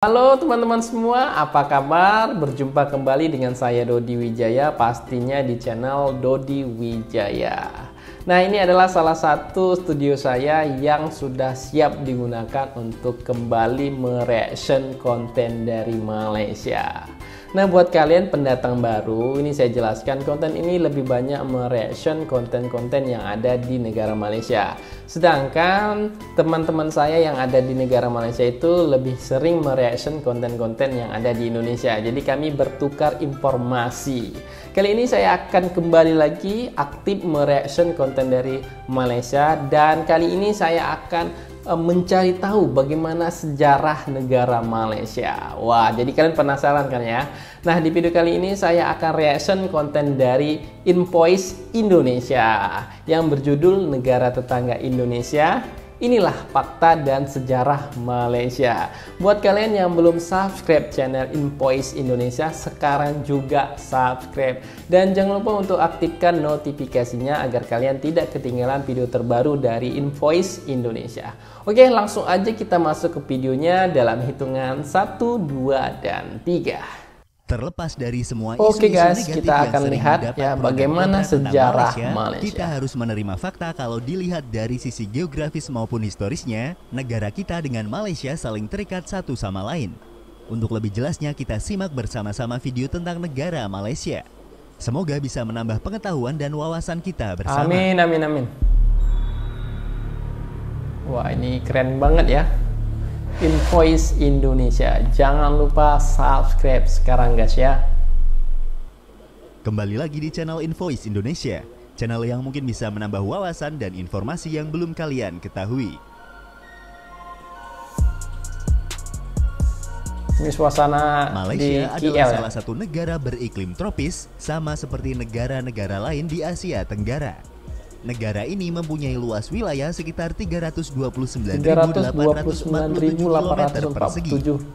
Halo teman-teman semua, apa kabar? Berjumpa kembali dengan saya Dodi Wijaya, pastinya di channel Dodi Wijaya. Nah, ini adalah salah satu studio saya yang sudah siap digunakan untuk kembali mereaction konten dari Malaysia. Nah, buat kalian pendatang baru, ini saya jelaskan konten ini lebih banyak mereaction konten-konten yang ada di negara Malaysia. Sedangkan teman-teman saya yang ada di negara Malaysia itu lebih sering mereaction konten-konten yang ada di Indonesia. Jadi kami bertukar informasi. Kali ini saya akan kembali lagi aktif mereaction konten dari Malaysia, dan kali ini saya akan mencari tahu bagaimana sejarah negara Malaysia. Wah, jadi kalian penasaran kan ya? Nah, di video kali ini saya akan reaction konten dari Invoice Indonesia yang berjudul Negara Tetangga Indonesia. Inilah fakta dan sejarah Malaysia. Buat kalian yang belum subscribe channel Invoice Indonesia, sekarang juga subscribe. Dan jangan lupa untuk aktifkan notifikasinya agar kalian tidak ketinggalan video terbaru dari Invoice Indonesia. Oke, langsung aja kita masuk ke videonya dalam hitungan 1, 2, dan 3. Terlepas dari semua Oke isu-isu guys, negatif kita yang akan sering lihat didapat ya pro dan bagaimana kontra tentang sejarah Malaysia. Kita harus menerima fakta kalau dilihat dari sisi geografis maupun historisnya, negara kita dengan Malaysia saling terikat satu sama lain. Untuk lebih jelasnya, kita simak bersama-sama video tentang negara Malaysia. Semoga bisa menambah pengetahuan dan wawasan kita bersama. Amin, amin, amin. Wah, ini keren banget ya. Invoice Indonesia. Jangan lupa subscribe sekarang guys ya. Kembali lagi di channel Invoice Indonesia, channel yang mungkin bisa menambah wawasan dan informasi yang belum kalian ketahui. Ini suasana Malaysia di adalah KL, salah satu negara beriklim tropis, sama seperti negara-negara lain di Asia Tenggara. Negara ini mempunyai luas wilayah sekitar 329.847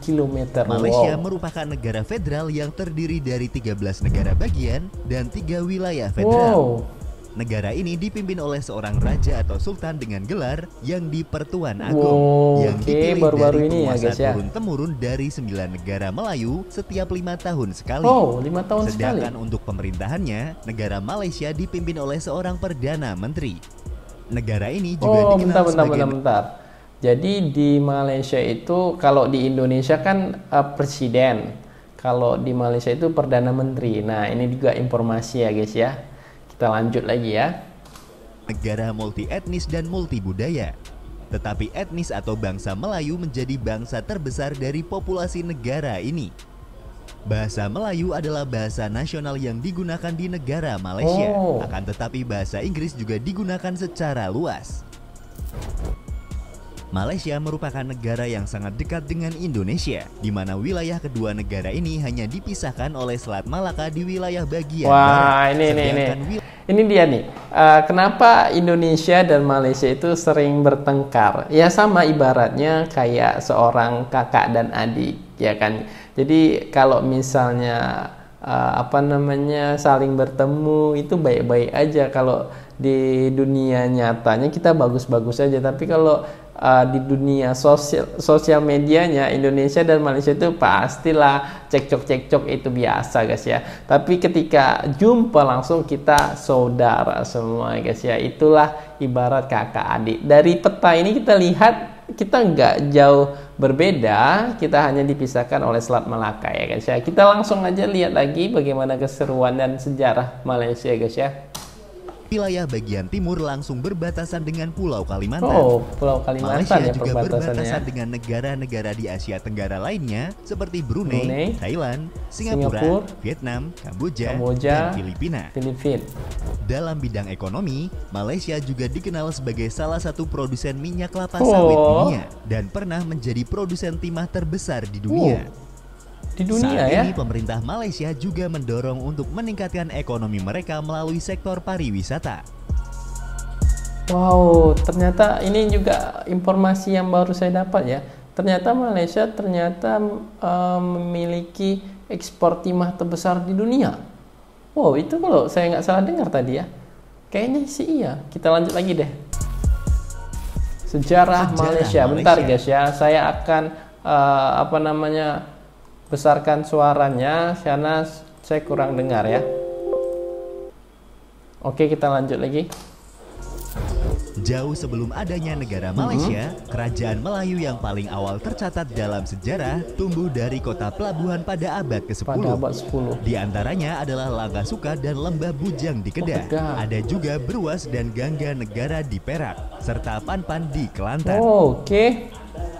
km. Malaysia merupakan negara federal yang terdiri dari 13 negara bagian dan 3 wilayah federal. Negara ini dipimpin oleh seorang raja atau sultan dengan gelar yang di Pertuan Agong, yang dipilih baru-baru dari ini ya guys ya. turun-temurun dari 9 negara Melayu setiap 5 tahun sekali. 5 tahun Sedangkan sekali. untuk pemerintahannya, negara Malaysia dipimpin oleh seorang Perdana Menteri. Negara ini juga dikenal sebagai bentar. Jadi di Malaysia itu, kalau di Indonesia kan presiden, kalau di Malaysia itu Perdana Menteri. Nah, ini juga informasi ya guys ya. Kita lanjut lagi ya. negara multi etnis dan multi budaya. Tetapi etnis atau bangsa Melayu menjadi bangsa terbesar dari populasi negara ini. Bahasa Melayu adalah bahasa nasional yang digunakan di negara Malaysia. Akan tetapi bahasa Inggris juga digunakan secara luas. Malaysia merupakan negara yang sangat dekat dengan Indonesia, di mana wilayah kedua negara ini hanya dipisahkan oleh Selat Malaka di wilayah bagian barat. Ini dia nih. Kenapa Indonesia dan Malaysia itu sering bertengkar? Ya sama ibaratnya kayak seorang kakak dan adik, ya kan. Jadi kalau misalnya saling bertemu itu baik-baik aja. Kalau di dunia nyatanya kita bagus-bagus aja, tapi kalau di dunia sosial medianya Indonesia dan Malaysia itu pastilah cekcok-cekcok, itu biasa guys ya. Tapi ketika jumpa langsung kita saudara semua guys ya. Itulah ibarat kakak adik. Dari peta ini kita lihat kita nggak jauh berbeda, kita hanya dipisahkan oleh Selat Malaka ya guys ya. Kita langsung aja lihat lagi bagaimana keseruan dan sejarah Malaysia guys ya. Wilayah bagian timur langsung berbatasan dengan Pulau Kalimantan. Pulau Kalimantan. Malaysia ya juga berbatasan perbatasannya dengan negara-negara di Asia Tenggara lainnya seperti Brunei, Thailand, Singapura, Vietnam, Kamboja, dan Filipina. Dalam bidang ekonomi, Malaysia juga dikenal sebagai salah satu produsen minyak kelapa sawit dunia dan pernah menjadi produsen timah terbesar di dunia. Saat ini pemerintah Malaysia juga mendorong untuk meningkatkan ekonomi mereka melalui sektor pariwisata. Wow, ternyata ini juga informasi yang baru saya dapat ya. Ternyata Malaysia memiliki ekspor timah terbesar di dunia. Wow, itu kalau saya nggak salah dengar tadi ya. Kayaknya sih iya. Kita lanjut lagi deh. Sejarah Malaysia. Bentar guys ya, saya akan apa namanya, besarkan suaranya karena saya kurang dengar ya. Oke, kita lanjut lagi. Jauh sebelum adanya negara Malaysia, kerajaan Melayu yang paling awal tercatat dalam sejarah tumbuh dari kota pelabuhan pada abad ke-10. Di antaranya adalah Langkasuka dan Lembah Bujang di Kedah. Ada juga Bruas dan Gangga Negara di Perak, serta Panpan di Kelantan.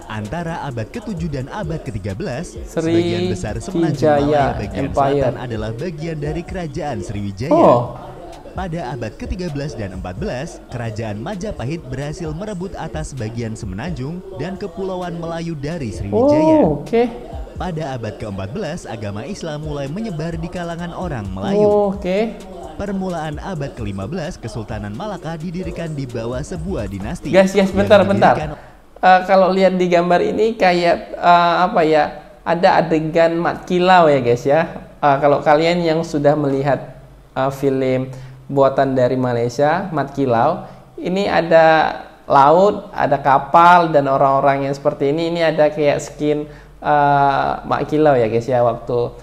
Antara abad ke-7 dan abad ke-13, sebagian besar semenanjung Malaya bagian selatan adalah bagian dari kerajaan Sriwijaya. Pada abad ke-13 dan 14, kerajaan Majapahit berhasil merebut atas bagian semenanjung dan kepulauan Melayu dari Sriwijaya. Pada abad ke-14, agama Islam mulai menyebar di kalangan orang Melayu. Permulaan abad ke-15, Kesultanan Malaka didirikan di bawah sebuah dinasti. Guys, bentar. Kalau lihat di gambar ini kayak apa ya? Ada adegan mat kilau ya guys ya. Kalau kalian yang sudah melihat film buatan dari Malaysia, mat kilau, ini ada laut, ada kapal dan orang-orang yang seperti ini ada kayak skin mat kilau ya guys ya, waktu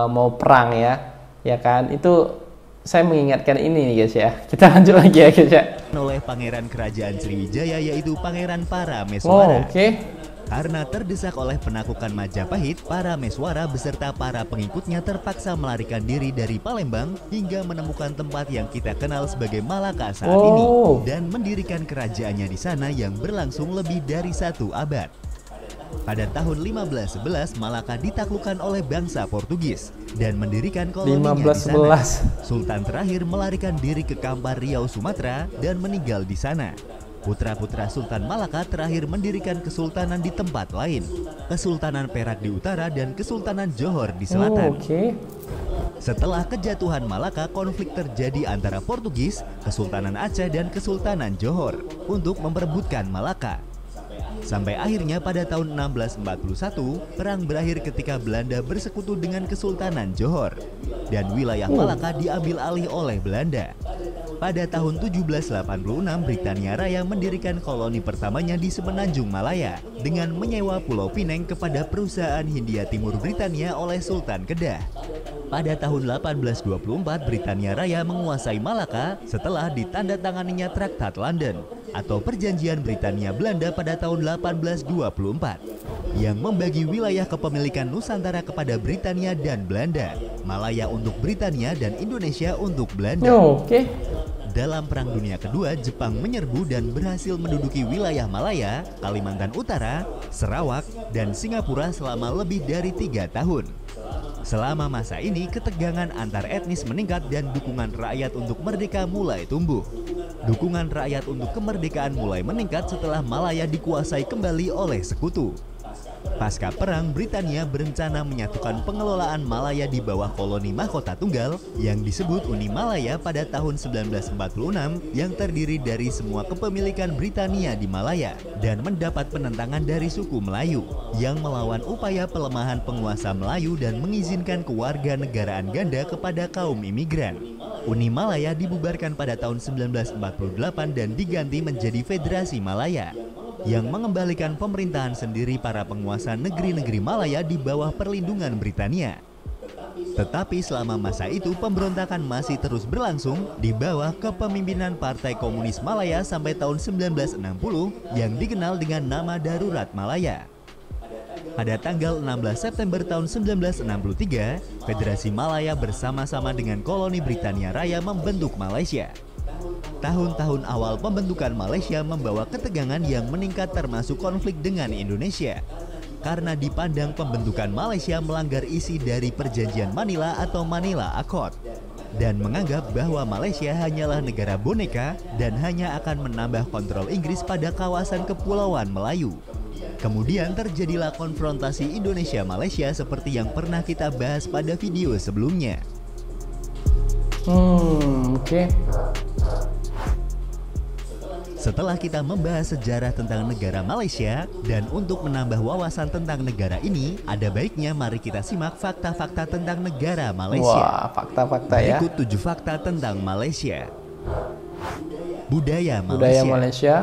mau perang ya kan. Itu saya mengingatkan ini nih guys ya. Kita lanjut lagi ya guys ya. Oleh Pangeran Kerajaan Sriwijaya yaitu Pangeran Parameswara. Karena terdesak oleh penaklukan Majapahit, Parameswara beserta para pengikutnya terpaksa melarikan diri dari Palembang hingga menemukan tempat yang kita kenal sebagai Malaka saat ini dan mendirikan kerajaannya di sana yang berlangsung lebih dari 1 abad. Pada tahun 1511, Malaka ditaklukkan oleh bangsa Portugis dan mendirikan koloninya di sana. Sultan terakhir melarikan diri ke Kampar Riau, Sumatera dan meninggal di sana. Putra-putra Sultan Malaka terakhir mendirikan kesultanan di tempat lain, Kesultanan Perak di utara dan Kesultanan Johor di selatan. Setelah kejatuhan Malaka, konflik terjadi antara Portugis, Kesultanan Aceh dan Kesultanan Johor untuk memperebutkan Malaka. Sampai akhirnya pada tahun 1641, perang berakhir ketika Belanda bersekutu dengan Kesultanan Johor dan wilayah Malaka diambil alih oleh Belanda. Pada tahun 1786, Britania Raya mendirikan koloni pertamanya di Semenanjung Malaya dengan menyewa Pulau Pineng kepada perusahaan Hindia Timur Britania oleh Sultan Kedah. Pada tahun 1824, Britania Raya menguasai Malaka setelah ditandatanganinya Traktat London atau Perjanjian Britania Belanda pada tahun 1824 yang membagi wilayah kepemilikan Nusantara kepada Britania dan Belanda, Malaya untuk Britania dan Indonesia untuk Belanda. Dalam Perang Dunia Kedua, Jepang menyerbu dan berhasil menduduki wilayah Malaya, Kalimantan Utara, Sarawak, dan Singapura selama lebih dari 3 tahun. Selama masa ini, ketegangan antar etnis meningkat dan dukungan rakyat untuk merdeka mulai tumbuh. Dukungan rakyat untuk kemerdekaan mulai meningkat setelah Malaya dikuasai kembali oleh sekutu. Pasca perang, Britania berencana menyatukan pengelolaan Malaya di bawah koloni mahkota tunggal yang disebut Uni Malaya pada tahun 1946 yang terdiri dari semua kepemilikan Britania di Malaya dan mendapat penentangan dari suku Melayu yang melawan upaya pelemahan penguasa Melayu dan mengizinkan kewarganegaraan ganda kepada kaum imigran. Uni Malaya dibubarkan pada tahun 1948 dan diganti menjadi Federasi Malaya yang mengembalikan pemerintahan sendiri para penguasa negeri-negeri Malaya di bawah perlindungan Britania. Tetapi selama masa itu pemberontakan masih terus berlangsung di bawah kepemimpinan Partai Komunis Malaya sampai tahun 1960 yang dikenal dengan nama Darurat Malaya. Pada tanggal 16 September tahun 1963, Federasi Malaya bersama-sama dengan koloni Britania Raya membentuk Malaysia. Tahun-tahun awal pembentukan Malaysia membawa ketegangan yang meningkat termasuk konflik dengan Indonesia. Karena dipandang pembentukan Malaysia melanggar isi dari Perjanjian Manila atau Manila Accord dan menganggap bahwa Malaysia hanyalah negara boneka dan hanya akan menambah kontrol Inggris pada kawasan kepulauan Melayu. Kemudian terjadilah konfrontasi Indonesia-Malaysia seperti yang pernah kita bahas pada video sebelumnya. Setelah kita membahas sejarah tentang negara Malaysia, dan untuk menambah wawasan tentang negara ini, ada baiknya mari kita simak fakta-fakta tentang negara Malaysia. Wah, fakta-fakta ya. Berikut 7 fakta tentang Malaysia. Budaya Malaysia. Budaya Malaysia.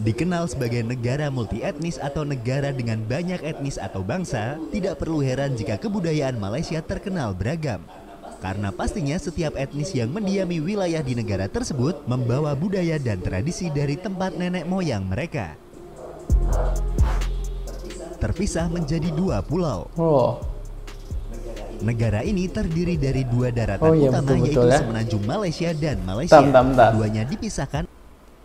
Dikenal sebagai negara multietnis atau negara dengan banyak etnis atau bangsa, tidak perlu heran jika kebudayaan Malaysia terkenal beragam. Karena pastinya setiap etnis yang mendiami wilayah di negara tersebut membawa budaya dan tradisi dari tempat nenek moyang mereka. Terpisah menjadi 2 pulau. Negara ini terdiri dari 2 daratan utama, yaitu Semenanjung Malaysia dan Malaysia. Keduanya dipisahkan.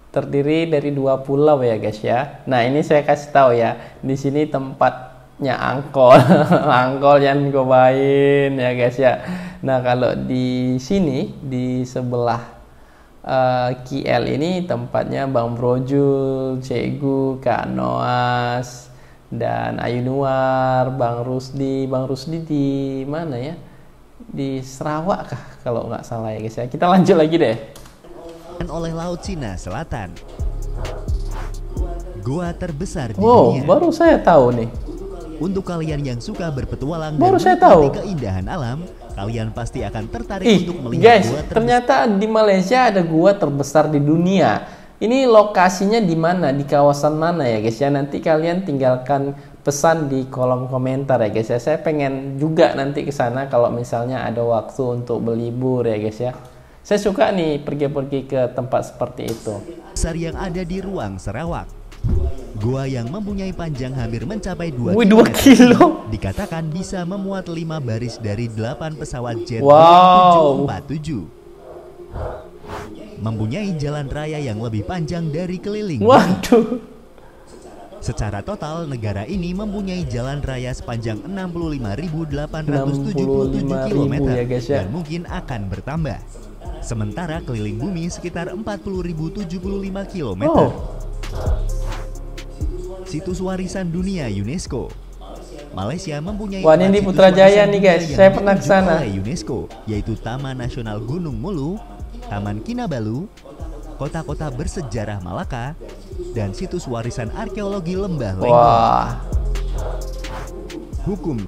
Terdiri dari 2 pulau ya guys ya. Nah ini saya kasih tahu ya, di sini tempatnya angkol, angkol yang cobain ya guys ya. Nah kalau di sini di sebelah KL ini tempatnya Bang Brojul, Cikgu, Kak Noas, dan Ayu Nuar, Bang Rusdi. Bang Rusdi di mana ya? Di Sarawak kah kalau nggak salah ya guys ya. Kita lanjut lagi deh. Oleh Laut Cina Selatan. Gua terbesar di dunia. Baru saya tahu nih. Untuk kalian yang suka berpetualang dan menikmati keindahan alam, kalian pasti akan tertarik untuk melihat gua terbesar. Ternyata di Malaysia ada gua terbesar di dunia. Ini lokasinya di mana? Di kawasan mana ya guys ya? Nanti kalian tinggalkan pesan di kolom komentar ya guys ya. Saya pengen juga nanti ke sana kalau misalnya ada waktu untuk berlibur ya guys ya. Saya suka nih pergi-pergi ke tempat seperti itu. Besar yang ada di Ruang Sarawak. Gua yang mempunyai panjang hampir mencapai 2 kilo. Dikatakan bisa memuat 5 baris dari 8 pesawat jet 747. Mempunyai jalan raya yang lebih panjang dari keliling. Waduh. Secara total, negara ini mempunyai jalan raya sepanjang 65.877 km ya guys ya. Dan mungkin akan bertambah. Sementara keliling bumi sekitar 40.075 km. Situs warisan dunia UNESCO. Malaysia mempunyai ini di Putrajaya nih guys, saya pernah ke sana. UNESCO, yaitu Taman Nasional Gunung Mulu, Taman Kinabalu, kota-kota bersejarah Malaka, dan situs warisan arkeologi Lembah Lenggong. Hukum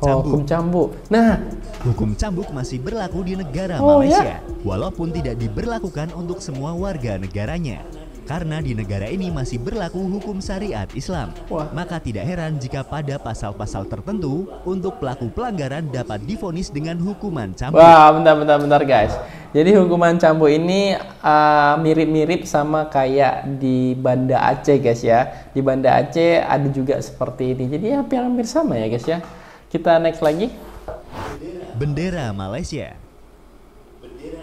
cambuk. Nah, hukum cambuk masih berlaku di negara Malaysia, walaupun tidak diberlakukan untuk semua warga negaranya. Karena di negara ini masih berlaku hukum syariat Islam, maka tidak heran jika pada pasal-pasal tertentu untuk pelaku pelanggaran dapat divonis dengan hukuman cambuk. Wah, bentar guys. Jadi hukuman cambuk ini mirip-mirip sama kayak di Banda Aceh guys ya. Di Banda Aceh ada juga seperti ini. Jadi hampir sama ya guys ya. Kita next lagi. Bendera Malaysia.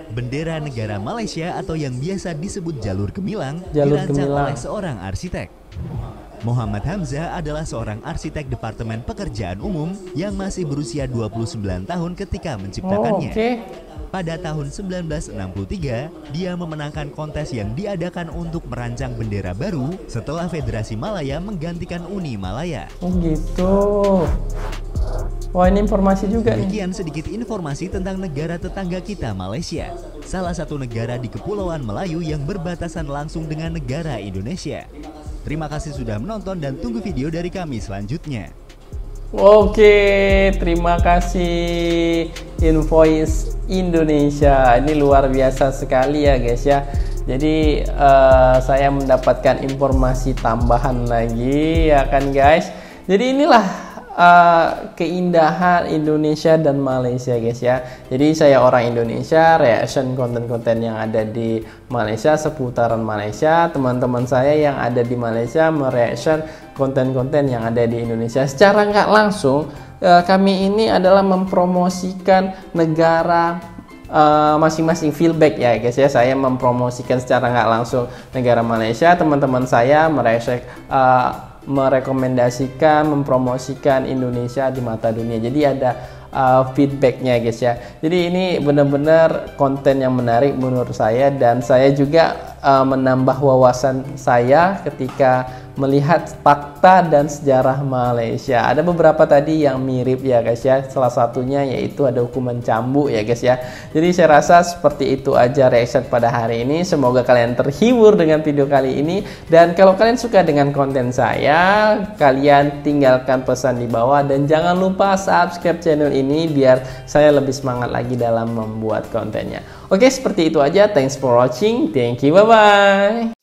Bendera negara Malaysia atau yang biasa disebut jalur gemilang dirancang oleh seorang arsitek. Muhammad Hamzah adalah seorang arsitek Departemen Pekerjaan Umum yang masih berusia 29 tahun ketika menciptakannya. Pada tahun 1963, dia memenangkan kontes yang diadakan untuk merancang bendera baru setelah Federasi Malaya menggantikan Uni Malaya. Oh gitu. Wah, ini informasi juga nih. Demikian sedikit informasi tentang negara tetangga kita, Malaysia. Salah satu negara di Kepulauan Melayu yang berbatasan langsung dengan negara Indonesia. Terima kasih sudah menonton dan tunggu video dari kami selanjutnya. Oke, terima kasih Invoice Indonesia. Ini luar biasa sekali ya guys ya. Jadi saya mendapatkan informasi tambahan lagi ya kan guys. Jadi inilah keindahan Indonesia dan Malaysia guys ya. Jadi saya orang Indonesia, reaction konten-konten yang ada di Malaysia seputaran Malaysia. Teman-teman saya yang ada di Malaysia mereaction konten-konten yang ada di Indonesia. Secara nggak langsung kami ini adalah mempromosikan negara masing-masing feedback ya guys ya. Saya mempromosikan secara nggak langsung negara Malaysia. Teman-teman saya merekomendasikan, mempromosikan Indonesia di mata dunia. Jadi ada feedbacknya guys ya. Jadi ini benar-benar konten yang menarik menurut saya, dan saya juga menambah wawasan saya ketika melihat fakta dan sejarah Malaysia. Ada beberapa tadi yang mirip ya guys ya. Salah satunya yaitu ada hukuman cambuk ya guys ya. Jadi saya rasa seperti itu aja reaction pada hari ini. Semoga kalian terhibur dengan video kali ini. Dan kalau kalian suka dengan konten saya, kalian tinggalkan pesan di bawah. Dan jangan lupa subscribe channel ini biar saya lebih semangat lagi dalam membuat kontennya. Oke, seperti itu aja. Thanks for watching. Thank you. Bye-bye.